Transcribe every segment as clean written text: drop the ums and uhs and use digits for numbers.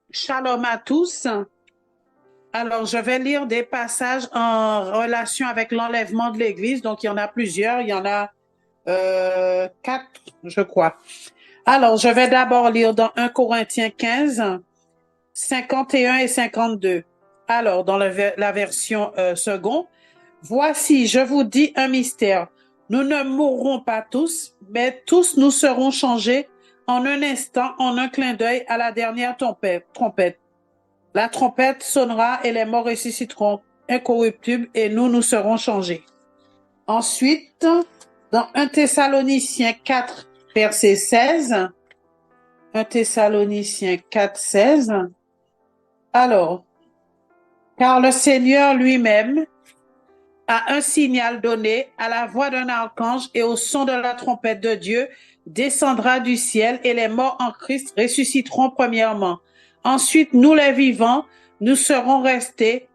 Shalom à tous. Alors, je vais lire des passages en relation avec l'enlèvement de l'Église. Donc, il y en a plusieurs. Il y en a quatre, je crois. Alors, je vais d'abord lire dans 1 Corinthiens 15, 51 et 52. Alors, dans la version second, voici, je vous dis un mystère. Nous ne mourrons pas tous, mais tous nous serons changés en un instant, en un clin d'œil à la dernière trompette. La trompette sonnera et les morts ressusciteront incorruptibles et nous serons changés. Ensuite, dans 1 Thessaloniciens 4, verset 16, 1 Thessaloniciens 4, 16, alors, car le Seigneur lui-même a un signal donné à la voix d'un archange et au son de la trompette de Dieu descendra du ciel et les morts en Christ ressusciteront premièrement. Ensuite, nous les vivants, nous serons restés,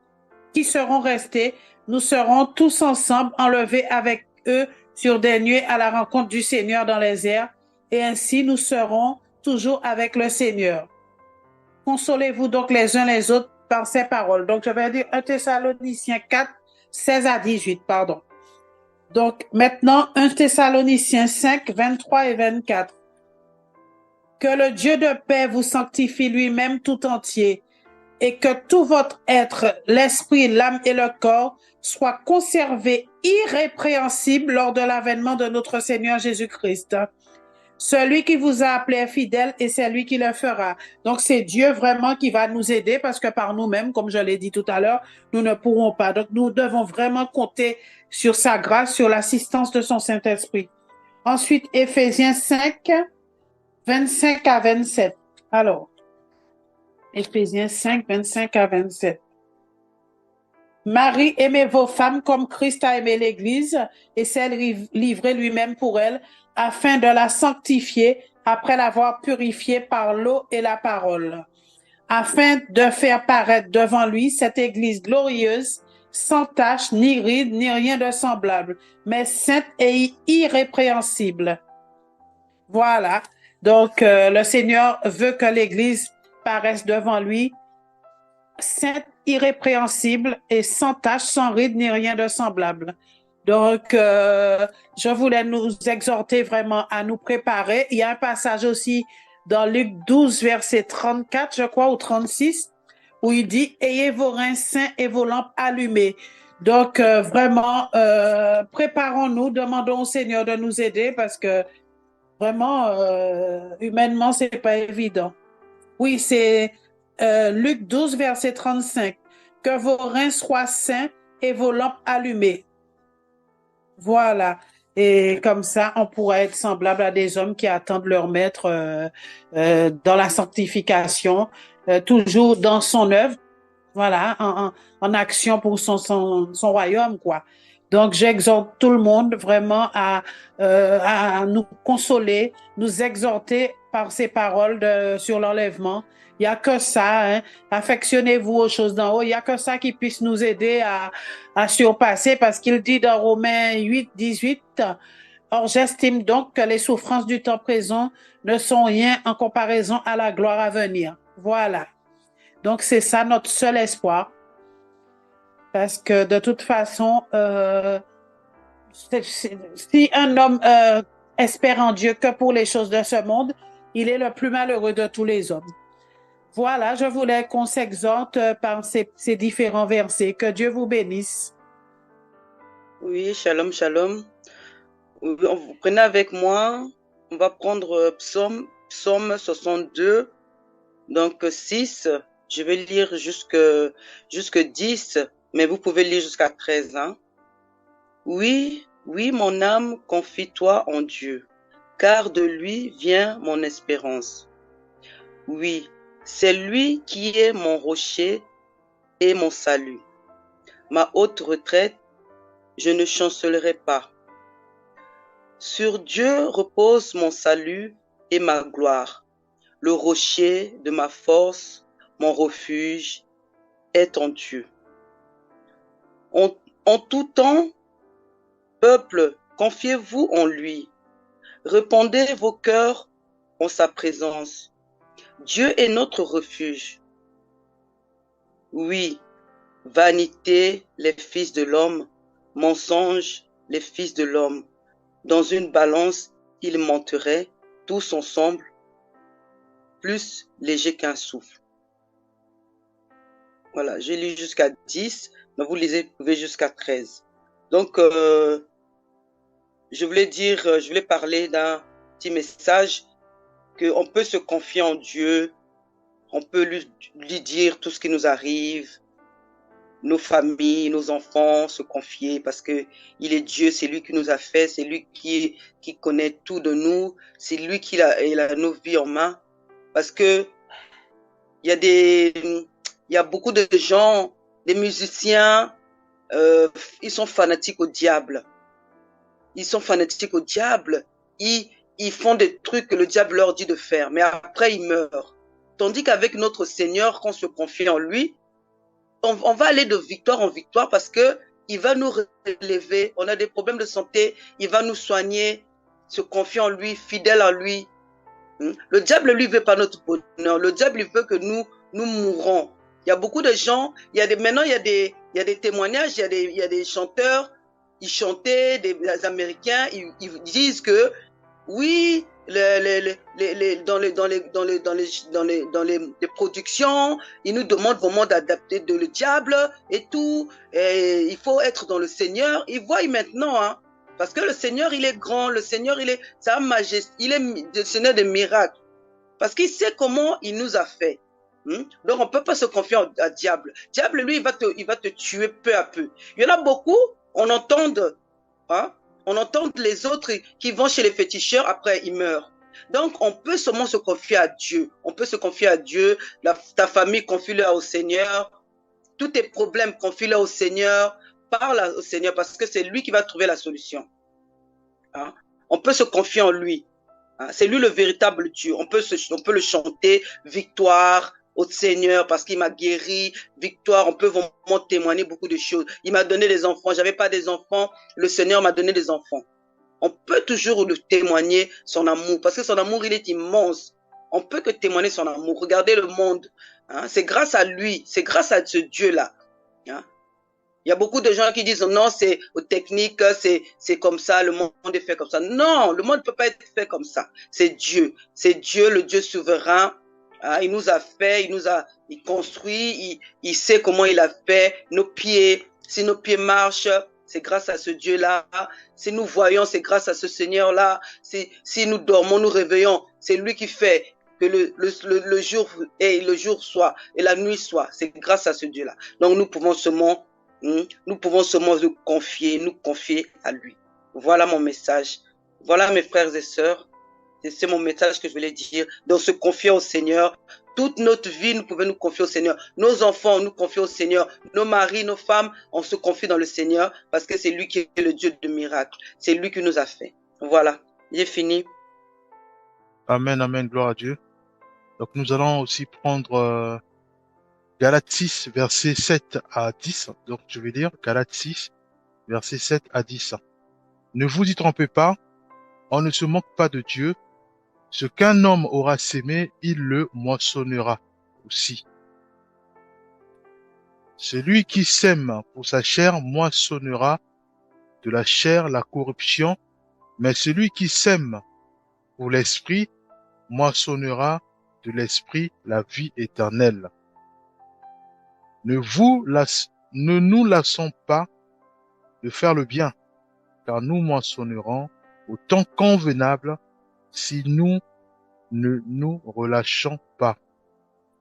nous serons tous ensemble enlevés avec eux sur des nuées à la rencontre du Seigneur dans les airs, et ainsi nous serons toujours avec le Seigneur. Consolez-vous donc les uns les autres par ces paroles. Donc, je vais dire 1 Thessaloniciens 4, 16 à 18, pardon. Donc, maintenant, 1 Thessaloniciens 5, 23 et 24. Que le Dieu de paix vous sanctifie lui-même tout entier, et que tout votre être, l'esprit, l'âme et le corps, soient conservés irrépréhensibles lors de l'avènement de notre Seigneur Jésus-Christ. Celui qui vous a appelé est fidèle et c'est lui qui le fera. Donc, c'est Dieu vraiment qui va nous aider parce que par nous-mêmes, comme je l'ai dit tout à l'heure, nous ne pourrons pas. Donc, nous devons vraiment compter sur sa grâce, sur l'assistance de son Saint-Esprit. Ensuite, Éphésiens 5, 25 à 27. Alors, Éphésiens 5, 25 à 27. Marie, aimez vos femmes comme Christ a aimé l'Église et s'est livré lui-même pour elle, afin de la sanctifier après l'avoir purifiée par l'eau et la parole, afin de faire paraître devant lui cette Église glorieuse, sans tache, ni ride, ni rien de semblable, mais sainte et irrépréhensible. Voilà. Donc, le Seigneur veut que l'Église paraisse devant lui sainte, irrépréhensible et sans tache, sans ride, ni rien de semblable. Donc, je voulais nous exhorter vraiment à nous préparer. Il y a un passage aussi dans Luc 12, verset 34, je crois, ou 36, où il dit, ayez vos reins sains et vos lampes allumées. Donc, vraiment, préparons-nous, demandons au Seigneur de nous aider parce que vraiment, humainement, c'est pas évident. Oui, c'est Luc 12, verset 35. Que vos reins soient sains et vos lampes allumées. Voilà. Et comme ça, on pourra être semblable à des hommes qui attendent leur maître dans la sanctification, toujours dans son œuvre, voilà, en action pour son royaume, quoi. Donc, j'exhorte tout le monde vraiment à nous consoler, nous exhorter par ces paroles sur l'enlèvement. Il n'y a que ça, hein. Affectionnez-vous aux choses d'en haut. Il n'y a que ça qui puisse nous aider à surpasser parce qu'il dit dans Romains 8, 18, or j'estime donc que les souffrances du temps présent ne sont rien en comparaison à la gloire à venir. Voilà. Donc, c'est ça notre seul espoir. Parce que de toute façon, si un homme espère en Dieu que pour les choses de ce monde, il est le plus malheureux de tous les hommes. Voilà, je voulais qu'on s'exhorte par ces différents versets. Que Dieu vous bénisse. Oui, shalom, shalom. Vous prenez avec moi, on va prendre psaume 62, donc 6. Je vais lire jusque 10, mais vous pouvez lire jusqu'à 13. Hein. Oui, oui, mon âme, confie-toi en Dieu, car de lui vient mon espérance. Oui, c'est lui qui est mon rocher et mon salut. Ma haute retraite, je ne chancellerai pas. Sur Dieu repose mon salut et ma gloire. Le rocher de ma force, mon refuge, est en Dieu. En tout temps, peuple, confiez-vous en lui. Répandez vos cœurs en sa présence. Dieu est notre refuge. Oui, vanité, les fils de l'homme, mensonge, les fils de l'homme. Dans une balance, ils monteraient tous ensemble, plus légers qu'un souffle. Voilà, j'ai lu jusqu'à 10, mais vous pouvez jusqu'à 13. Donc, je voulais parler d'un petit message qu'on peut se confier en Dieu, on peut lui dire tout ce qui nous arrive, nos familles, nos enfants, se confier parce que il est Dieu, c'est lui qui nous a fait, c'est lui qui connaît tout de nous, c'est lui il a nos vies en main. Parce que il y a beaucoup de gens, des musiciens, ils sont fanatiques au diable. Ils sont fanatiques au diable. Ils font des trucs que le diable leur dit de faire, mais après ils meurent. Tandis qu'avec notre Seigneur, quand on se confie en lui, on va aller de victoire en victoire parce que il va nous relever. On a des problèmes de santé, il va nous soigner, se confier en lui, fidèle à lui. Le diable, lui, veut pas notre bonheur. Le diable, il veut que nous mourons. Il y a beaucoup de gens, maintenant, il y a des témoignages, il y a des chanteurs, ils chantaient, des Américains, ils disent que oui, les productions, ils nous demandent vraiment d'adapter le diable et tout. Et il faut être dans le Seigneur. Ils voient maintenant, hein, parce que le Seigneur, il est grand, le Seigneur, il est sa majesté, il est le Seigneur des miracles. Parce qu'il sait comment il nous a fait. Donc, on ne peut pas se confier à diable. Diable, lui, il va te tuer peu à peu. Il y en a beaucoup, hein, on entend les autres qui vont chez les féticheurs, après ils meurent. Donc, on peut seulement se confier à Dieu. On peut se confier à Dieu. Ta famille, confie-le au Seigneur. Tous tes problèmes, confie-le au Seigneur. Parle au Seigneur parce que c'est lui qui va trouver la solution. Hein? On peut se confier en lui. Hein? C'est lui le véritable Dieu. On peut le chanter, victoire au Seigneur parce qu'il m'a guéri, victoire. On peut vraiment témoigner beaucoup de choses. Il m'a donné des enfants. J'avais pas des enfants. Le Seigneur m'a donné des enfants. On peut toujours lui témoigner son amour parce que son amour, il est immense. On peut que témoigner son amour. Regardez le monde. Hein? C'est grâce à lui. C'est grâce à ce Dieu-là. Hein? Il y a beaucoup de gens qui disent non, c'est aux techniques, c'est comme ça, le monde est fait comme ça. Non, le monde ne peut pas être fait comme ça. C'est Dieu, le Dieu souverain. Hein, il nous a fait, il construit, il sait comment il a fait nos pieds. Si nos pieds marchent, c'est grâce à ce Dieu-là. Si nous voyons, c'est grâce à ce Seigneur-là. Si nous dormons, nous réveillons, c'est lui qui fait que le jour soit et la nuit soit. C'est grâce à ce Dieu-là. Donc nous pouvons seulement nous confier à lui. Voilà mon message. Voilà mes frères et sœurs. C'est mon message que je voulais dire. Donc se confier au Seigneur. Toute notre vie, nous pouvons nous confier au Seigneur. Nos enfants, nous confier au Seigneur. Nos maris, nos femmes, on se confie dans le Seigneur parce que c'est lui qui est le Dieu de miracles. C'est lui qui nous a fait. Voilà, j'ai fini. Amen, amen, gloire à Dieu. Donc nous allons aussi prendre Galates 6, versets 7 à 10. Donc je vais lire Galates 6, versets 7 à 10. Ne vous y trompez pas, on ne se moque pas de Dieu. Ce qu'un homme aura sémé, il le moissonnera aussi. Celui qui sème pour sa chair moissonnera de la chair la corruption, mais celui qui sème pour l'esprit moissonnera de l'esprit la vie éternelle. Ne nous lassons pas de faire le bien, car nous moissonnerons au temps convenable si nous ne nous relâchons pas.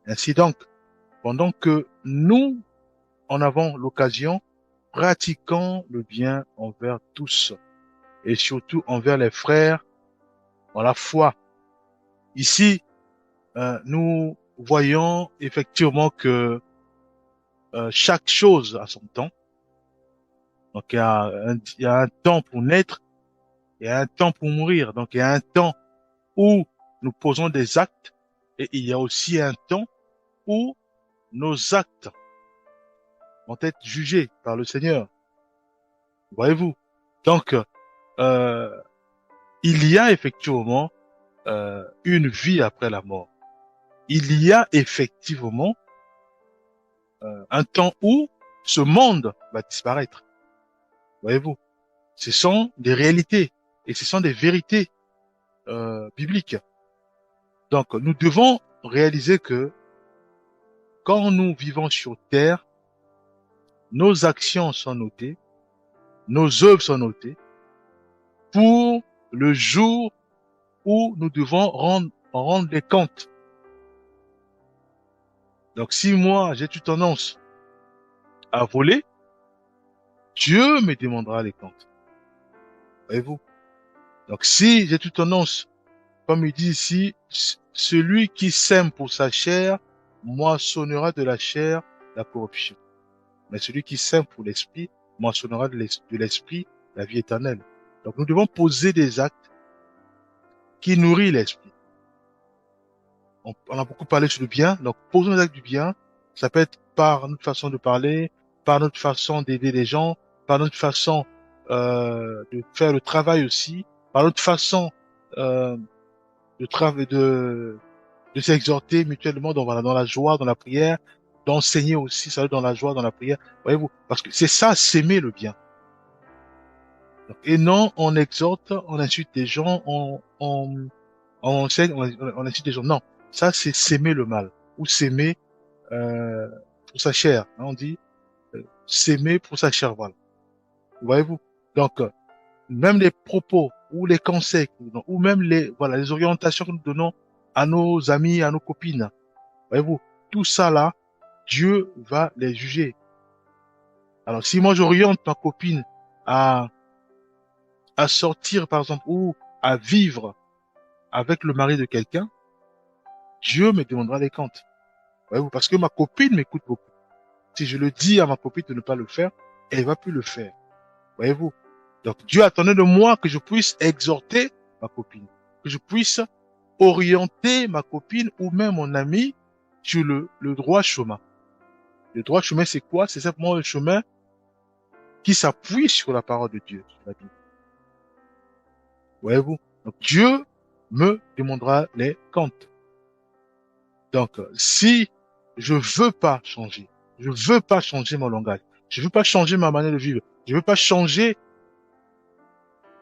Ainsi donc, pendant que nous en avons l'occasion, pratiquons le bien envers tous et surtout envers les frères dans la foi. Ici, nous voyons effectivement que chaque chose a son temps. Donc il y a un temps pour naître, il y a un temps pour mourir. Donc il y a un temps où nous posons des actes et il y a aussi un temps où nos actes vont être jugés par le Seigneur. Voyez-vous? Donc il y a effectivement une vie après la mort. Il y a effectivement un temps où ce monde va disparaître. Voyez-vous, ce sont des réalités et ce sont des vérités bibliques. Donc, nous devons réaliser que quand nous vivons sur terre, nos actions sont notées, nos œuvres sont notées pour le jour où nous devons rendre des comptes. Donc, si moi, j'ai eu tendance à voler, Dieu me demandera les comptes. Voyez-vous? Donc, si j'ai eu tendance, comme il dit ici, celui qui sème pour sa chair, moissonnera de la chair la corruption. Mais celui qui sème pour l'esprit, moissonnera de l'esprit la vie éternelle. Donc, nous devons poser des actes qui nourrissent l'esprit. On a beaucoup parlé sur le bien, donc posons des actes du bien. Ça peut être par notre façon de parler, par notre façon d'aider les gens, par notre façon de faire le travail aussi, par notre façon de travailler, de s'exhorter mutuellement dans la joie, dans la prière, d'enseigner aussi, ça dans la joie, dans la prière. Voyez-vous, parce que c'est ça, s'aimer le bien. Et non, on exhorte, on insulte des gens, on enseigne, on insulte des gens. Non, ça c'est s'aimer le mal ou s'aimer pour sa chair. Hein, on dit s'aimer pour sa chair. Voilà. Voyez-vous. Donc même les propos ou les conseils que nous donnons, ou même les orientations que nous donnons à nos amis, à nos copines. Voyez-vous, tout ça là, Dieu va les juger. Alors si moi j'oriente ma copine à sortir par exemple ou à vivre avec le mari de quelqu'un, Dieu me demandera des comptes. Voyez-vous, parce que ma copine m'écoute beaucoup. Si je le dis à ma copine de ne pas le faire, elle va plus le faire. Voyez-vous. Donc Dieu attendait de moi que je puisse exhorter ma copine, que je puisse orienter ma copine ou même mon ami sur le droit chemin. Le droit chemin, c'est quoi? C'est simplement le chemin qui s'appuie sur la parole de Dieu, sur la Bible. Voyez-vous. Donc Dieu me demandera les comptes. Donc si je veux pas changer mon langage, je veux pas changer ma manière de vivre, je veux pas changer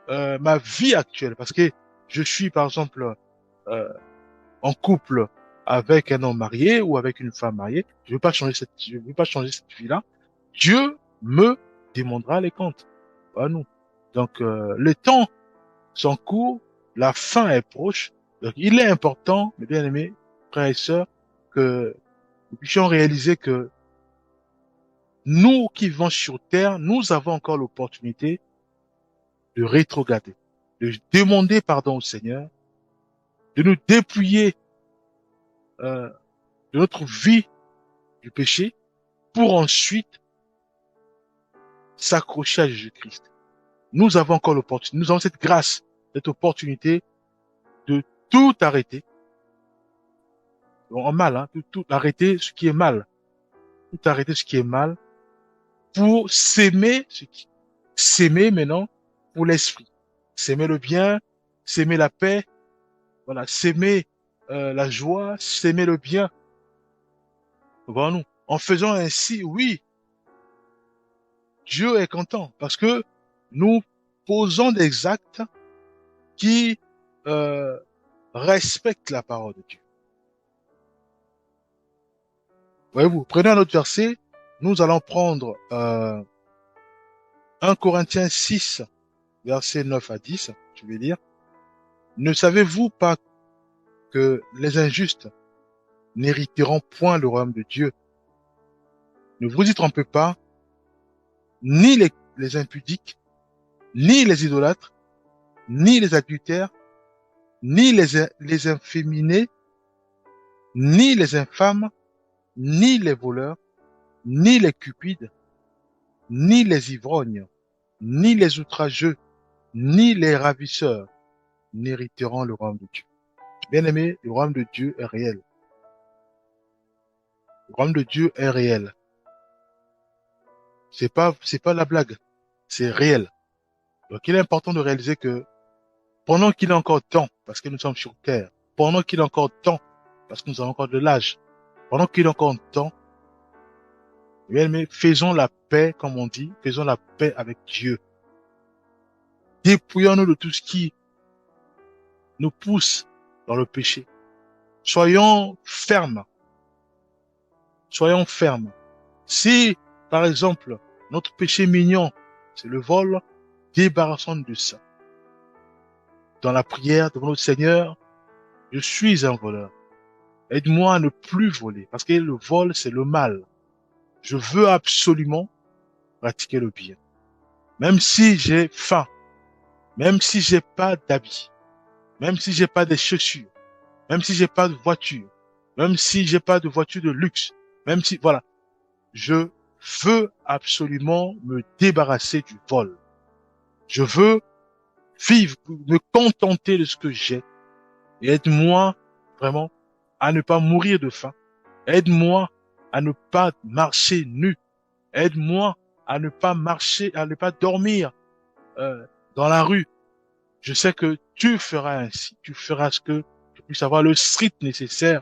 ma vie actuelle, parce que je suis par exemple en couple avec un homme marié ou avec une femme mariée, je veux pas changer cette vie-là. Dieu me demandera les comptes. Pas nous. Donc le temps s'en court, la fin est proche. Donc il est important, mes bien-aimés frères et sœurs, que nous puissions réaliser que nous qui vivons sur terre, nous avons encore l'opportunité de rétrograder, de demander pardon au Seigneur, de nous dépouiller de notre vie du péché pour ensuite s'accrocher à Jésus-Christ. Nous avons encore l'opportunité, nous avons cette grâce, cette opportunité de tout arrêter, en mal, hein, tout arrêter ce qui est mal, tout arrêter ce qui est mal pour s'aimer maintenant pour l'esprit, s'aimer le bien, s'aimer la paix, voilà, s'aimer la joie, s'aimer le bien. Voyons-nous. En faisant ainsi, oui, Dieu est content parce que nous posons des actes qui respectent la parole de Dieu. Voyez-vous, prenez un autre verset, nous allons prendre 1 Corinthiens 6, versets 9 à 10, je vais lire. Ne savez-vous pas que les injustes n'hériteront point le royaume de Dieu? Ne vous y trompez pas, ni les impudiques, ni les idolâtres, ni les adultères, ni les inféminés, ni les infâmes, ni les voleurs, ni les cupides, ni les ivrognes, ni les outrageux, ni les ravisseurs n'hériteront le royaume de Dieu. Bien-aimé, le royaume de Dieu est réel. Le royaume de Dieu est réel. C'est pas la blague. C'est réel. Donc, il est important de réaliser que pendant qu'il est encore temps, parce que nous sommes sur terre, pendant qu'il est encore temps, parce que nous avons encore de l'âge, pendant qu'il est encore temps, Mais faisons la paix, comme on dit, faisons la paix avec Dieu. Dépouillons-nous de tout ce qui nous pousse dans le péché. Soyons fermes. Soyons fermes. Si, par exemple, notre péché mignon, c'est le vol, débarrassons-nous de ça. Dans la prière devant notre Seigneur, je suis un voleur. Aide-moi à ne plus voler, parce que le vol, c'est le mal. Je veux absolument pratiquer le bien. Même si j'ai faim, même si j'ai pas d'habits, même si j'ai pas des chaussures, même si j'ai pas de voiture, même si j'ai pas de voiture de luxe, même si, voilà, je veux absolument me débarrasser du vol. Je veux vivre, me contenter de ce que j'ai. Et aide-moi vraiment à ne pas mourir de faim. Aide-moi à ne pas marcher nu. Aide-moi à ne pas marcher, à ne pas dormir dans la rue. Je sais que tu feras ainsi. Tu feras ce que je puisse avoir le strict nécessaire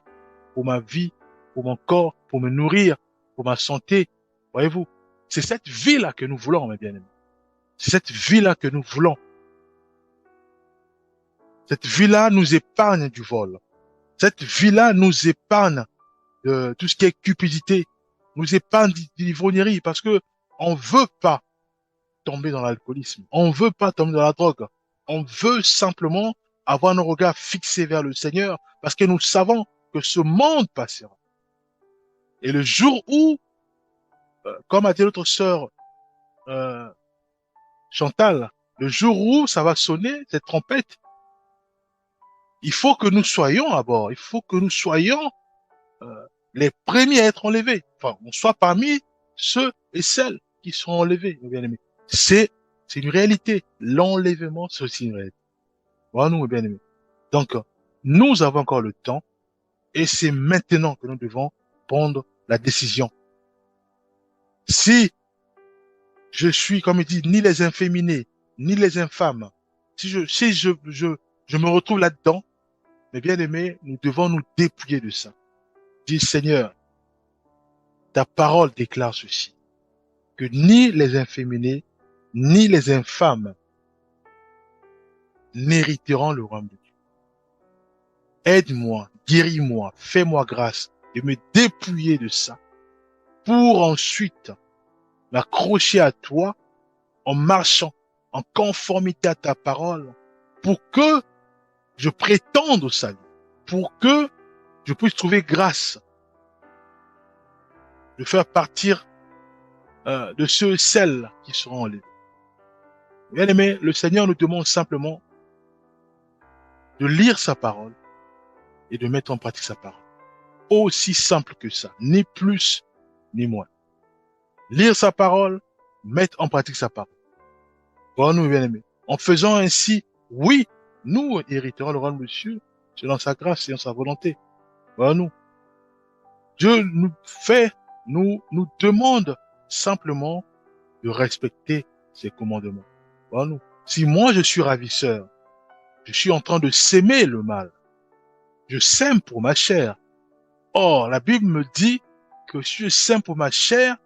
pour ma vie, pour mon corps, pour me nourrir, pour ma santé. Voyez-vous, c'est cette vie-là que nous voulons, mes bien-aimés. C'est cette vie-là que nous voulons. Cette vie-là nous épargne du vol. Cette vie-là nous épargne de tout ce qui est cupidité, nous épargne de l'ivrognerie, parce que on veut pas tomber dans l'alcoolisme, on veut pas tomber dans la drogue, on veut simplement avoir nos regards fixés vers le Seigneur, parce que nous savons que ce monde passera. Et le jour où, comme a dit notre sœur Chantal, le jour où ça va sonner, cette trompette, il faut que nous soyons à bord, il faut que nous soyons les premiers à être enlevés. Enfin, on soit parmi ceux et celles qui seront enlevés, mes bien-aimés. C'est une réalité. L'enlèvement, c'est aussi une réalité. Voilà, nous, mes bien-aimés. Donc, nous avons encore le temps, et c'est maintenant que nous devons prendre la décision. Si je suis, comme il dit, ni les inféminés, ni les infâmes, si je me retrouve là-dedans, mes bien-aimés, nous devons nous dépouiller de ça. Dis, Seigneur, ta parole déclare ceci, que ni les inféminés, ni les infâmes n'hériteront le royaume de Dieu. Aide-moi, guéris-moi, fais-moi grâce de me dépouiller de ça pour ensuite m'accrocher à toi en marchant en conformité à ta parole pour que je prétende au salut, pour que je puisse trouver grâce de faire partir de ceux et celles qui seront enlevés. Bien aimé, le Seigneur nous demande simplement de lire sa parole et de mettre en pratique sa parole. Aussi simple que ça, ni plus ni moins. Lire sa parole, mettre en pratique sa parole. Voilà, nous, bien aimés. En faisant ainsi, oui, nous hériterons le royaume de Dieu selon sa grâce et en sa volonté. Voilà, nous. Dieu nous demande simplement de respecter ses commandements. Voilà, nous. Si moi je suis ravisseur, je suis en train de s'aimer le mal. Je sème pour ma chair. Or, la Bible me dit que si je sème pour ma chair,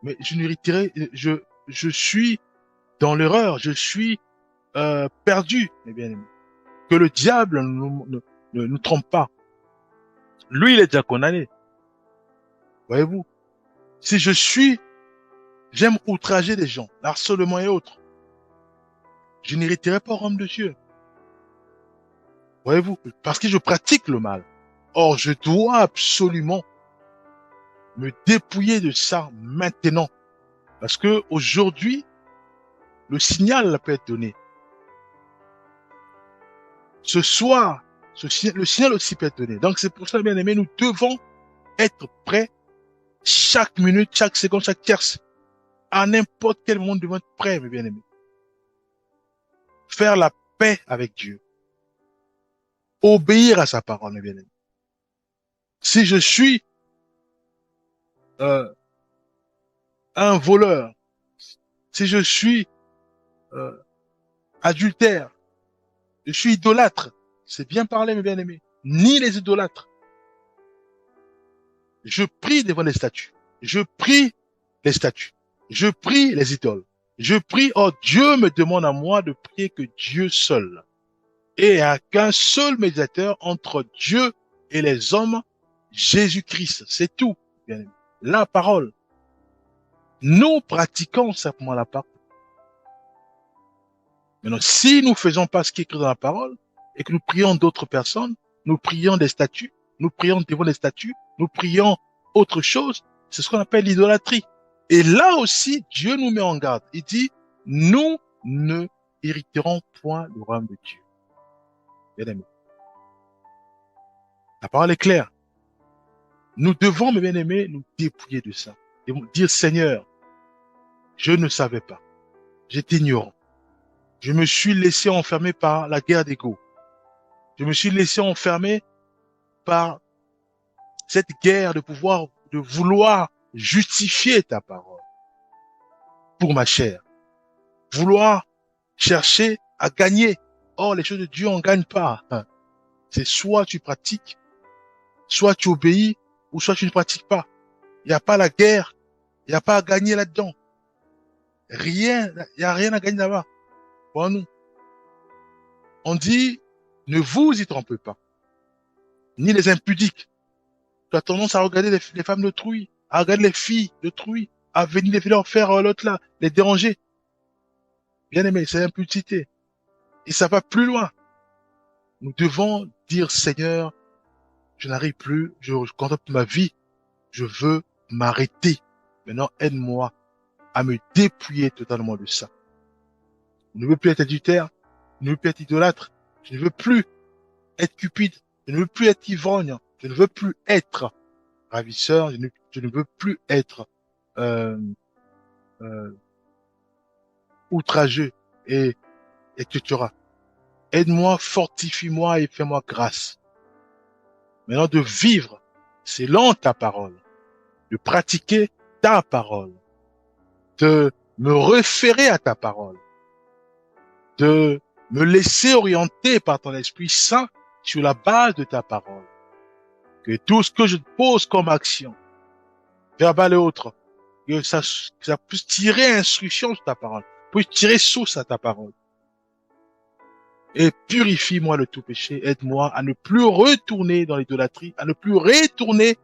mais je suis dans l'erreur, je suis perdu, mes bien-aimés. Que le diable ne nous trompe pas. Lui, il est déjà condamné. Voyez-vous? Si j'aime outrager les gens, l'harcèlement et autres, je n'hériterai pas au royaume de Dieu. Voyez-vous? Parce que je pratique le mal. Or, je dois absolument me dépouiller de ça maintenant. Parce que aujourd'hui, le signal peut être donné. Ce soir, le signal aussi peut être donné. Donc c'est pour ça, bien aimé, nous devons être prêts chaque minute, chaque seconde, chaque tierce. À n'importe quel moment, nous devons être prêts, mes bien-aimés. Faire la paix avec Dieu. Obéir à sa parole, mes bien-aimés. Si je suis un voleur, si je suis adultère, je suis idolâtre, c'est bien parlé, mes bien-aimés, ni les idolâtres. Je prie devant les statues. je prie les statues, je prie les idoles, je prie, oh Dieu me demande à moi de prier que Dieu seul. Et il n'y a qu'un seul médiateur entre Dieu et les hommes, Jésus-Christ. C'est tout, bien aimé. La parole. Nous pratiquons simplement la parole. Maintenant, si nous ne faisons pas ce qui est écrit dans la parole, et que nous prions d'autres personnes, nous prions des statues, nous prions devant des statues, nous prions autre chose, c'est ce qu'on appelle l'idolâtrie. Et là aussi, Dieu nous met en garde. Il dit, nous ne hériterons point le royaume de Dieu. Bien aimé. La parole est claire. Nous devons, mes bien-aimés, nous dépouiller de ça. Et dire, Seigneur, je ne savais pas. J'étais ignorant. Je me suis laissé enfermer par la guerre d'ego. Je me suis laissé enfermer par cette guerre de vouloir justifier ta parole pour ma chair. Vouloir chercher à gagner. Or, les choses de Dieu, on ne gagne pas. C'est soit tu pratiques, soit tu obéis, ou soit tu ne pratiques pas. Il n'y a pas la guerre. Il n'y a pas à gagner là-dedans. Rien, il n'y a rien à gagner là-bas. Pour nous. On dit, ne vous y trompez pas. Ni les impudiques. Tu as tendance à regarder les femmes d'autrui, à regarder les filles d'autrui, à venir leur faire l'autre là, les déranger. Bien aimé, c'est l'impudicité. Et ça va plus loin. Nous devons dire, Seigneur, je n'arrive plus, je contemple ma vie, je veux m'arrêter. Maintenant, aide-moi à me dépouiller totalement de ça. Je ne veux plus être adultère, je ne veux plus être idolâtre, je ne veux plus être cupide, je ne veux plus être ivrogne, je ne veux plus être ravisseur, je ne veux plus être euh, outrageux et etc. Aide-moi, fortifie-moi et fais-moi grâce. Maintenant, de vivre selon ta parole, de pratiquer ta parole, de me référer à ta parole, de me laisser orienter par ton Esprit Saint sur la base de ta parole. Que tout ce que je pose comme action, verbale et autre, que ça puisse tirer instruction sur ta parole, puisse tirer source à ta parole. Et purifie-moi de tout péché, aide-moi à ne plus retourner dans l'idolâtrie, à ne plus retourner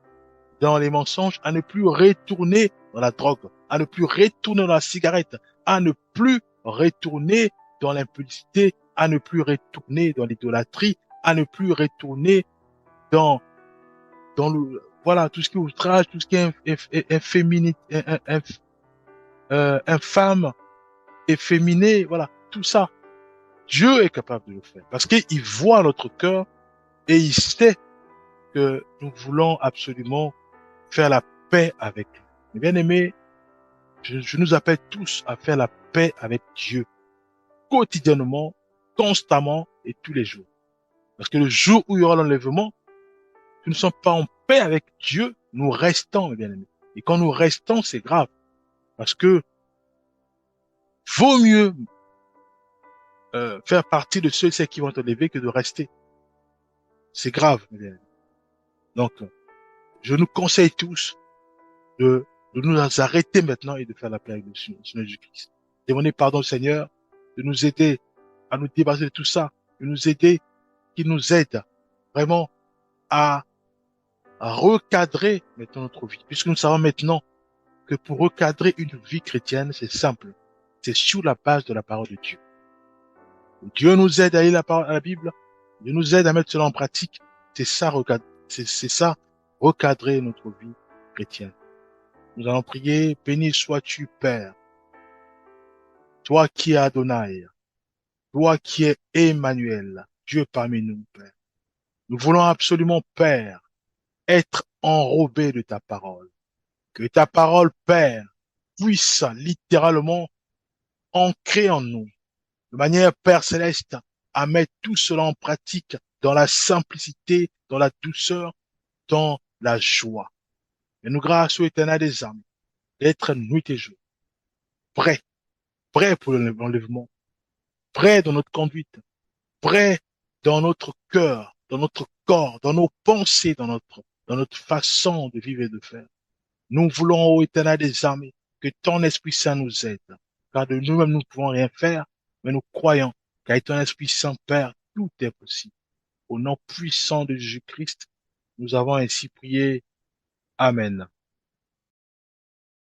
dans les mensonges, à ne plus retourner dans la drogue, à ne plus retourner dans la cigarette, à ne plus retourner dans l'impudicité, à ne plus retourner dans l'idolâtrie, à ne plus retourner dans voilà, tout ce qui est outrage, tout ce qui est infâme, efféminé, voilà, tout ça. Dieu est capable de le faire parce qu'il voit notre cœur et il sait que nous voulons absolument faire la paix avec lui. Mais bien aimé, je nous appelle tous à faire la paix avec Dieu quotidiennement, constamment et tous les jours. Parce que le jour où il y aura l'enlèvement, nous ne sommes pas en paix avec Dieu, nous restons, mes bien-aimés. Et quand nous restons, c'est grave. Parce que vaut mieux faire partie de ceux qui vont t'enlever que de rester. C'est grave, mes bien-aimés. Donc, je nous conseille tous de nous arrêter maintenant et de faire la paix avec le Seigneur Jésus-Christ. Demander pardon au Seigneur, de nous aider à nous débarrasser de tout ça, de nous aider, qu'il nous aide vraiment à recadrer maintenant notre vie. Puisque nous savons maintenant que pour recadrer une vie chrétienne, c'est simple. C'est sur la base de la parole de Dieu. Dieu nous aide à lire la Bible. Dieu nous aide à mettre cela en pratique. C'est ça, recadrer notre vie chrétienne. Nous allons prier, béni sois-tu, Père. Toi qui es Adonai. Toi qui es Emmanuel. Dieu parmi nous, Père. Nous voulons absolument, Père, être enrobés de ta parole. Que ta parole, Père, puisse littéralement ancrer en nous, de manière, Père céleste, à mettre tout cela en pratique dans la simplicité, dans la douceur, dans la joie. Et nous grâce au éternel des âmes, d'être nuit et jour, prêts, prêts pour l'enlèvement, prêts dans notre conduite, prêts dans notre cœur, dans notre corps, dans nos pensées, dans notre façon de vivre et de faire. Nous voulons, ô Éternel des armées, que ton Esprit Saint nous aide, car de nous-mêmes nous ne pouvons rien faire, mais nous croyons qu'avec ton Esprit Saint, Père, tout est possible. Au nom puissant de Jésus-Christ, nous avons ainsi prié. Amen.